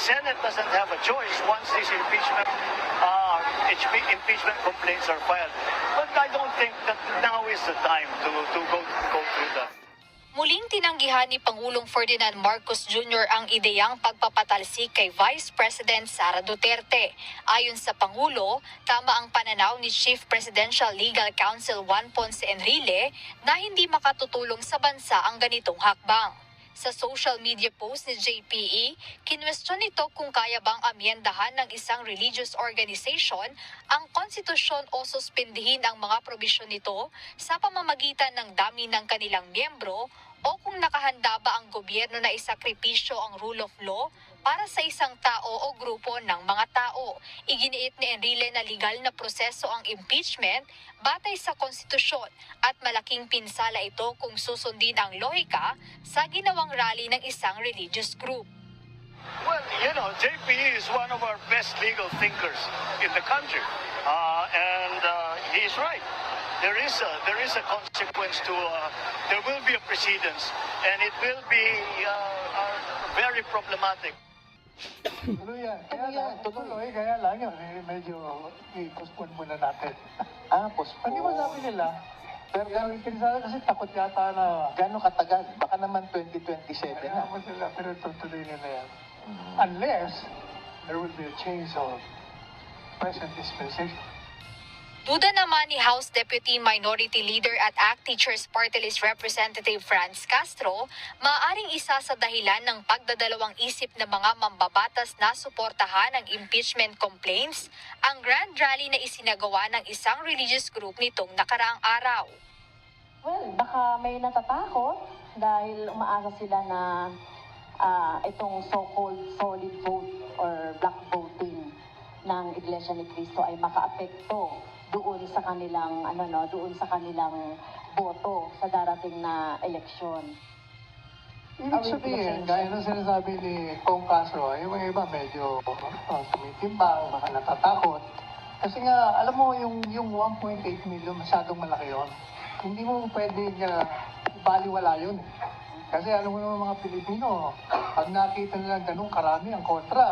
Senate doesn't have a choice once these impeachment complaints are filed. But I don't think that now is the time to go through that. Muling tinanggihan ni Pangulong Ferdinand Marcos Jr. ang ideyang pagpapatalsik kay Vice President Sara Duterte. Ayon sa Pangulo, tama ang pananaw ni Chief Presidential Legal Counsel Juan Ponce Enrile na hindi makatutulong sa bansa ang ganitong hakbang. Sa social media post ni JPE, kinwestiyon nito kung kaya bang amyendahan ng isang religious organization ang konstitusyon o suspindihin ang mga probisyon nito sa pamamagitan ng dami ng kanilang miyembro o kung nakahanda ba ang gobyerno na isakripisyo ang rule of law para sa isang tao o grupo ng mga tao. Iginiit ni Enrile na legal na proseso ang impeachment batay sa konstitusyon at malaking pinsala ito kung susundin ang lohika sa ginawang rally ng isang religious group. Well, JPE is one of our best legal thinkers in the country, and he is right. There is a consequence to. There will be a precedence, and it will be very problematic. Tuloy yan. Tuloy. Kaya lang yun. Medyo i-postpone muna natin. Postpone. Hindi mo sabi nila. Pero gawin kinasala kasi takot yata na. Gano'ng katagal? Baka naman 2027 Kaya na. naman sila. Pero tutuloy nila yan. Unless there will be a change of present dispensation. Duda naman ni House Deputy Minority Leader at ACT Teachers Party List Representative Franz Castro, maaaring isa sa dahilan ng pagdadalawang isip ng mga mambabatas na suportahan ang impeachment complaints ang grand rally na isinagawa ng isang religious group nitong nakaraang araw. Well, baka may natatakot dahil umaasa sila na itong so-called solid vote or black voting ng Iglesia ni Cristo ay makaapekto doon sa kanilang boto sa darating na eleksyon. Ibig sabihin, gaya ng sinasabi ni Kong Castro, yung mga iba medyo tumitimbang, baka natatakot. Kasi nga, alam mo, yung 1.8 million, masyadong malaki yun. Hindi mo pwedeng baliwala yun. Kasi alam mo naman mga Pilipino, pag nakita nila ganun karami ang kontra,